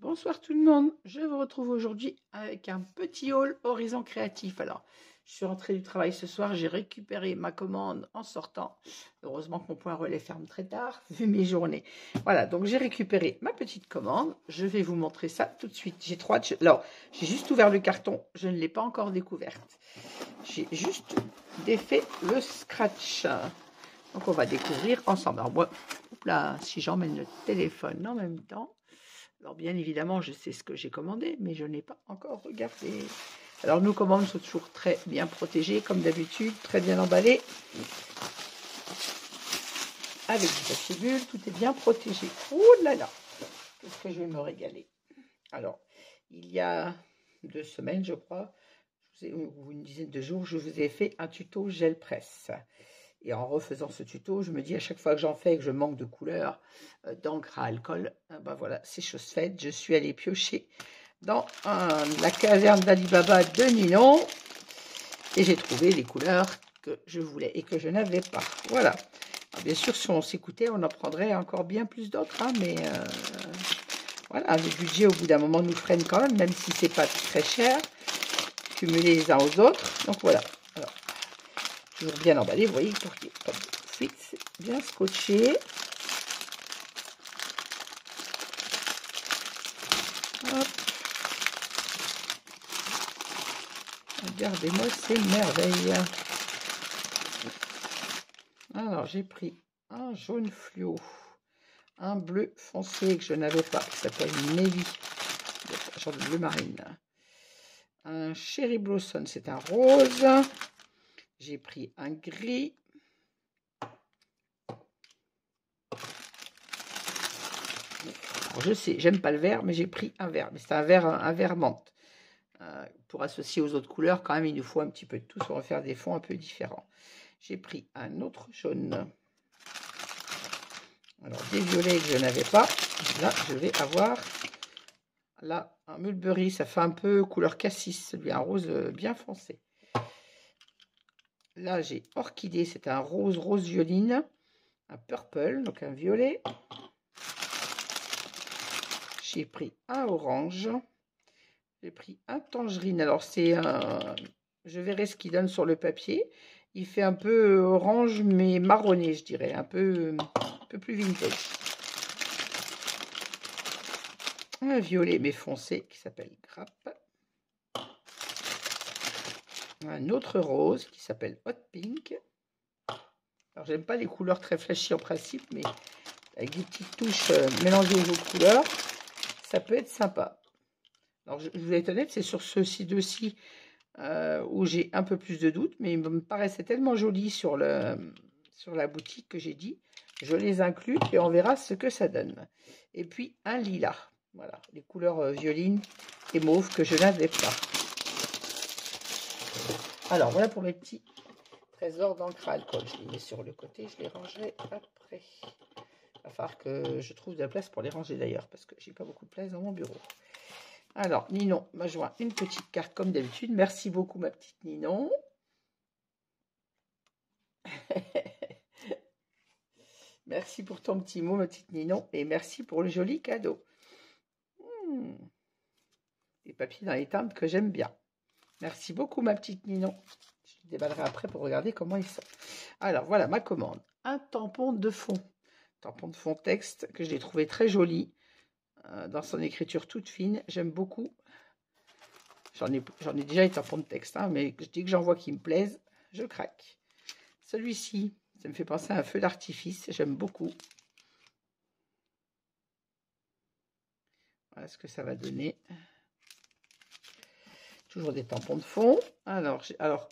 Bonsoir tout le monde, je vous retrouve aujourd'hui avec un petit haul Horizon Créatif. Alors, je suis rentrée du travail ce soir, j'ai récupéré ma commande en sortant. Heureusement que mon point relais ferme très tard, vu mes journées. Voilà, donc j'ai récupéré ma petite commande. Je vais vous montrer ça tout de suite. J'ai alors, j'ai juste ouvert le carton, je ne l'ai pas encore découverte. J'ai juste défait le scratch. Donc, on va découvrir ensemble. Alors, moi, là, si j'emmène le téléphone en même temps. Alors bien évidemment, je sais ce que j'ai commandé, mais je n'ai pas encore regardé. Alors nos commandes sont toujours très bien protégées, comme d'habitude, très bien emballées. Avec du papier bulle, tout est bien protégé. Oh là là, qu'est-ce que je vais me régaler. Alors, il y a 2 semaines, je crois, ou une dizaine de jours, je vous ai fait un tuto gel presse. Et en refaisant ce tuto, je me dis à chaque fois que j'en fais et que je manque de couleur, d'encre à alcool, ben voilà, c'est chose faite. Je suis allée piocher dans la caserne d'Alibaba de Ninon et j'ai trouvé les couleurs que je voulais et que je n'avais pas. Voilà. Alors, bien sûr, si on s'écoutait, on en prendrait encore bien plus d'autres, hein, mais voilà, le budget au bout d'un moment nous freine quand même si c'est pas très cher, cumulés les uns aux autres. Donc voilà. Alors, toujours bien emballé, vous voyez, pour qu'il n'y ait pas de fuite, c'est bien scotché. Hop. Regardez-moi ces merveilles. Alors, j'ai pris un jaune fluo, un bleu foncé que je n'avais pas, qui s'appelle Navy, genre de bleu marine. Un Cherry Blossom, c'est un rose. J'ai pris un gris. Alors, je sais, j'aime pas le vert, mais j'ai pris un vert. Mais c'est un vert menthe. Pour associer aux autres couleurs, quand même, il nous faut un petit peu de tout. On va faire des fonds un peu différents. J'ai pris un autre jaune. Alors, des violets que je n'avais pas. Là, je vais avoir là un mulberry. Ça fait un peu couleur cassis. Celui un rose bien foncé. Là, j'ai orchidée. C'est un rose violine. Un purple, donc un violet. J'ai pris un orange. J'ai pris un tangerine. Alors, c'est un... Je verrai ce qu'il donne sur le papier. Il fait un peu orange, mais marronné, je dirais. Un peu plus vintage. Un violet, mais foncé, qui s'appelle Grappe. Un autre rose, qui s'appelle Hot Pink. Alors, j'aime pas les couleurs très flashy en principe, mais avec des petites touches mélangées aux autres couleurs, ça peut être sympa. Alors, je vais être honnête, c'est sur ceux-ci deux-ci où j'ai un peu plus de doutes, mais il me paraissait tellement joli sur la boutique que j'ai dit, je les inclus et on verra ce que ça donne. Et puis un lilas, voilà, les couleurs violines et mauve que je n'avais pas. Alors voilà pour mes petits trésors d'encre à alcool. Je les mets sur le côté, je les rangerai après. Il va falloir que je trouve de la place pour les ranger d'ailleurs, parce que j'ai pas beaucoup de place dans mon bureau. Alors, Ninon m'a joint une petite carte comme d'habitude. Merci beaucoup, ma petite Ninon. Merci pour ton petit mot, ma petite Ninon. Et merci pour le joli cadeau. Des papiers dans les teintes que j'aime bien. Merci beaucoup, ma petite Ninon. Je les déballerai après pour regarder comment ils sont. Alors, voilà ma commande. Un tampon de fond. Tampon de fond texte que je l'ai trouvé très joli. Dans son écriture toute fine. J'aime beaucoup. J'en ai déjà les tampons de texte, hein, mais dès que j'en vois qui me plaisent, je craque. Celui-ci, ça me fait penser à un feu d'artifice. J'aime beaucoup. Voilà ce que ça va donner. Toujours des tampons de fond. Alors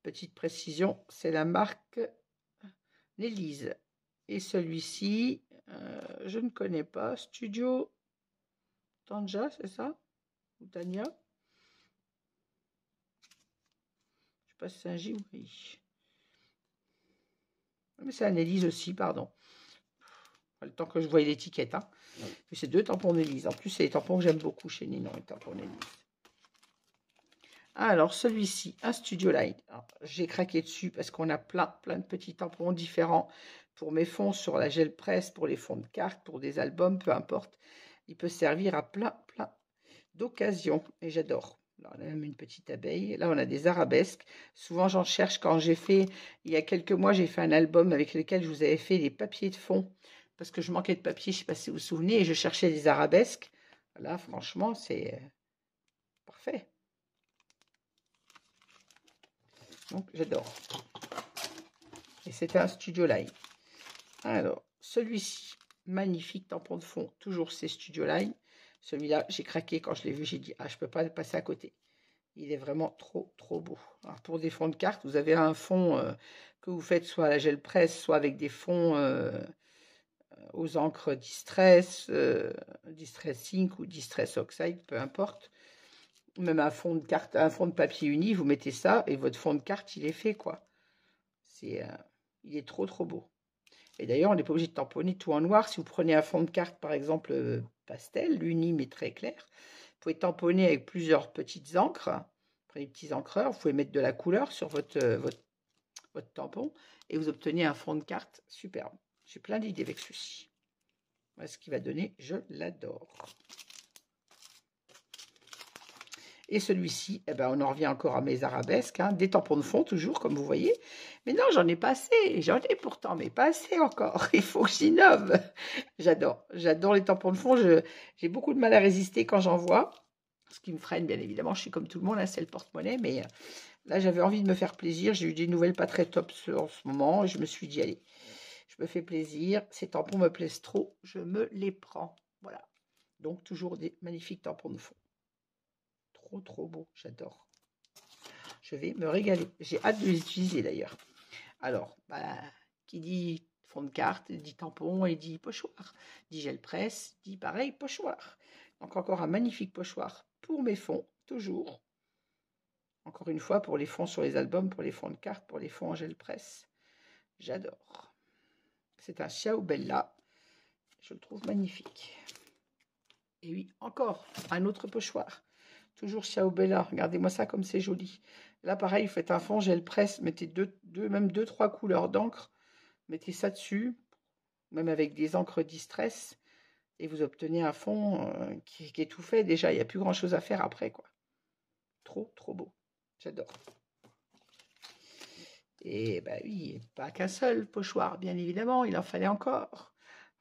petite précision, c'est la marque L'Élise. Et celui-ci, je ne connais pas. Studio Tanja, c'est ça? Ou Tania? Je ne sais pas si c'est un J ou un I. Mais c'est un Élise aussi, pardon. Le temps que je voie l'étiquette. Hein. C'est 2 tampons d'Élise. En plus, c'est les tampons que j'aime beaucoup chez Ninon, les tampons d'Élise. Alors, celui-ci, un Studio Light. J'ai craqué dessus parce qu'on a plein de petits tampons différents pour mes fonds sur la gel presse, pour les fonds de cartes, pour des albums, peu importe. Il peut servir à plein d'occasions. Et j'adore. Là, on a même une petite abeille. Là, on a des arabesques. Souvent, j'en cherche quand j'ai fait, il y a quelques mois, j'ai fait un album avec lequel je vous avais fait les papiers de fond. Parce que je manquais de papier, je ne sais pas si vous vous souvenez, et je cherchais des arabesques. Là, franchement, c'est parfait. Donc, j'adore. Et c'est un Studio Line. Alors, celui-ci, magnifique tampon de fond. Toujours c'est Studio Line. Celui-là, j'ai craqué quand je l'ai vu. J'ai dit, ah, je ne peux pas le passer à côté. Il est vraiment trop beau. Alors, pour des fonds de cartes, vous avez un fond que vous faites soit à la gel presse, soit avec des fonds aux encres Distress, Distress Ink ou Distress Oxide, peu importe. Même un fond de carte, un fond de papier uni, vous mettez ça et votre fond de carte, il est fait, quoi. Il est trop beau. Et d'ailleurs, on n'est pas obligé de tamponner tout en noir. Si vous prenez un fond de carte, par exemple, pastel, l'uni mais très clair, vous pouvez tamponner avec plusieurs petites encres. Prenez des petits encreurs, vous pouvez mettre de la couleur sur votre tampon et vous obtenez un fond de carte superbe. J'ai plein d'idées avec ceci. Voilà ce qu'il va donner, je l'adore. Et celui-ci, eh ben, on en revient encore à mes arabesques, hein, des tampons de fond toujours, comme vous voyez. Mais non, j'en ai pas assez. J'en ai pourtant, mais pas assez encore. Il faut que j'innove. J'adore les tampons de fond. J'ai beaucoup de mal à résister quand j'en vois. Ce qui me freine, bien évidemment, je suis comme tout le monde, hein, c'est le porte-monnaie. Mais là, j'avais envie de me faire plaisir. J'ai eu des nouvelles pas très top en ce moment. Et je me suis dit, allez, je me fais plaisir. Ces tampons me plaisent trop. Je me les prends. Voilà. Donc, toujours des magnifiques tampons de fond. Trop beau, j'adore. Je vais me régaler. J'ai hâte de les utiliser d'ailleurs. Alors, qui dit fond de carte, dit tampon et dit pochoir. Dit gel presse, dit pareil, pochoir. Donc encore un magnifique pochoir pour mes fonds, toujours. Encore une fois, pour les fonds sur les albums, pour les fonds de carte, pour les fonds en gel presse. J'adore. C'est un Ciao Bella. Je le trouve magnifique. Et oui, encore un autre pochoir. Toujours Ciao Bella. Regardez-moi ça comme c'est joli. Là, pareil, vous faites un fond gel presse. Mettez même 2-3 couleurs d'encre. Mettez ça dessus. Même avec des encres Distress. Et vous obtenez un fond qui est tout fait. Déjà, il n'y a plus grand-chose à faire après, quoi. Trop beau. J'adore. Et bah oui, pas qu'un seul pochoir, bien évidemment. Il en fallait encore.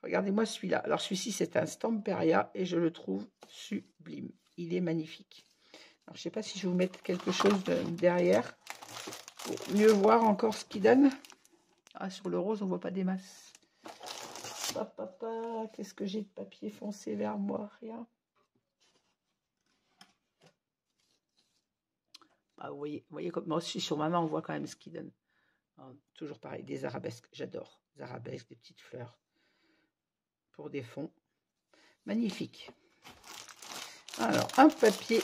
Regardez-moi celui-là. Alors, celui-ci, c'est un Stamperia. Et je le trouve sublime. Il est magnifique. Alors, je ne sais pas si je vais vous mettre quelque chose derrière pour mieux voir encore ce qu'il donne. Ah, sur le rose, on ne voit pas des masses. Papa, qu'est-ce que j'ai de papier foncé vers moi? Rien. Ah, vous voyez comme moi aussi sur ma main, on voit quand même ce qu'il donne. Alors, toujours pareil, des arabesques. J'adore. Des arabesques, des petites fleurs pour des fonds. Magnifique. Alors, un papier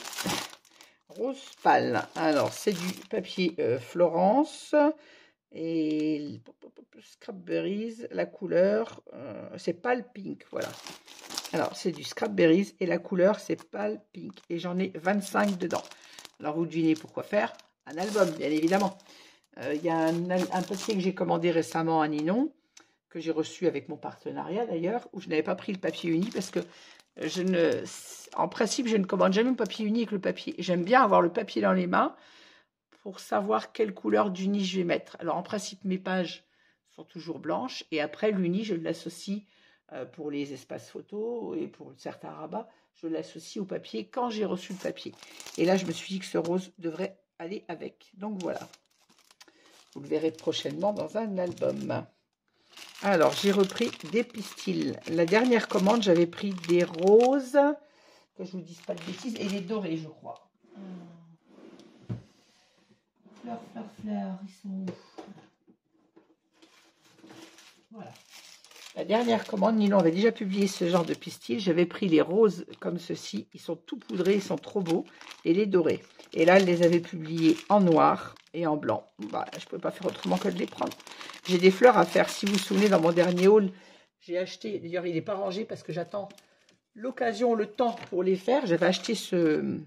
rose pâle. Alors, c'est du papier Florence et Scrapberries. La couleur, c'est pâle pink. Voilà. Alors, c'est du Scrapberries et la couleur, c'est pâle pink. Et j'en ai 25 dedans. Alors, vous devinez pourquoi faire un album, bien évidemment. Il y a un papier que j'ai commandé récemment à Ninon, que j'ai reçu avec mon partenariat d'ailleurs, où je n'avais pas pris le papier uni parce que en principe, je ne commande jamais le papier uni avec le papier. J'aime bien avoir le papier dans les mains pour savoir quelle couleur d'uni je vais mettre. Alors, en principe, mes pages sont toujours blanches. Et après, l'uni, je l'associe pour les espaces photos et pour certains rabats. Je l'associe au papier quand j'ai reçu le papier. Et là, je me suis dit que ce rose devrait aller avec. Donc, voilà. Vous le verrez prochainement dans un album. Alors, j'ai repris des pistils. La dernière commande, j'avais pris des roses, que je ne vous dise pas de bêtises, et des dorés, je crois. Fleurs, ils sont... Voilà. La dernière commande, Ninon avait déjà publié ce genre de pistils. J'avais pris les roses comme ceci. Ils sont tout poudrés, ils sont trop beaux. Et les dorés. Et là, elle les avait publiés en noir et en blanc. Bah, je ne pouvais pas faire autrement que de les prendre. J'ai des fleurs à faire. Si vous vous souvenez, dans mon dernier haul, j'ai acheté... D'ailleurs, il n'est pas rangé parce que j'attends l'occasion, le temps pour les faire. J'avais acheté ce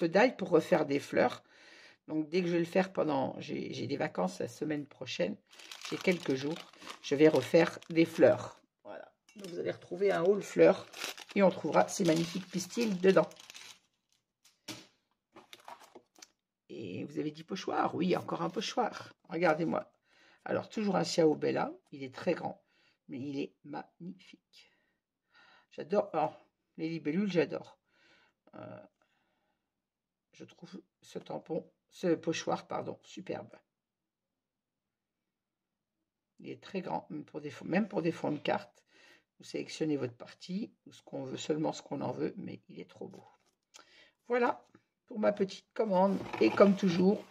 die pour refaire des fleurs. Donc, dès que je vais le faire pendant... J'ai des vacances la semaine prochaine. J'ai quelques jours. Je vais refaire des fleurs. Voilà. Donc, vous allez retrouver un haul fleurs Et on trouvera ces magnifiques pistils dedans. Et vous avez dit pochoir? Oui, encore un pochoir. Regardez-moi. Alors, toujours un Xiao Bella. Il est très grand, mais il est magnifique. J'adore. Oh, les libellules, j'adore. Je trouve ce pochoir, pardon, superbe. Il est très grand, même pour des fonds de cartes. Vous sélectionnez votre partie, ou ce qu'on veut, seulement ce qu'on en veut, mais il est trop beau. Voilà pour ma petite commande. Et comme toujours,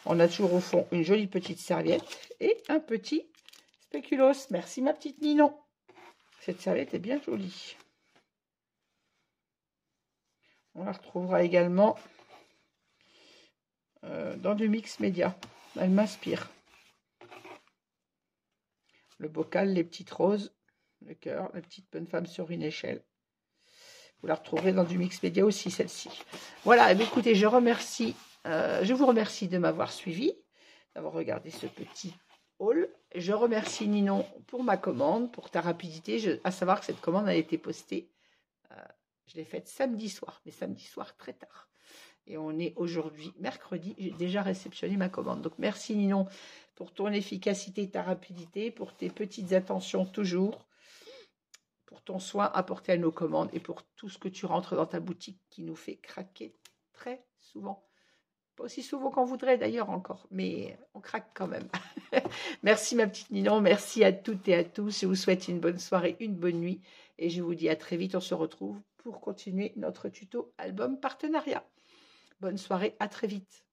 on a toujours au fond une jolie petite serviette et un petit spéculoos. Merci ma petite Ninon. Cette serviette est bien jolie. On la retrouvera également dans du mix média. Elle m'inspire. Le bocal, les petites roses, le cœur, la petite bonne femme sur une échelle. Vous la retrouverez dans du mix média aussi, celle-ci. Voilà, écoutez, je vous remercie de m'avoir suivi, d'avoir regardé ce petit haul. Je remercie Ninon pour ma commande, pour ta rapidité. À savoir que cette commande a été postée, je l'ai faite samedi soir, mais samedi soir très tard. Et on est aujourd'hui mercredi, j'ai déjà réceptionné ma commande. Donc merci Ninon pour ton efficacité, ta rapidité, pour tes petites attentions toujours, pour ton soin apporté à nos commandes et pour tout ce que tu rentres dans ta boutique qui nous fait craquer très souvent. Pas aussi souvent qu'on voudrait d'ailleurs encore, mais on craque quand même. Merci ma petite Ninon, merci à toutes et à tous. Je vous souhaite une bonne soirée, une bonne nuit et je vous dis à très vite. On se retrouve pour continuer notre tuto album partenariat. Bonne soirée, à très vite.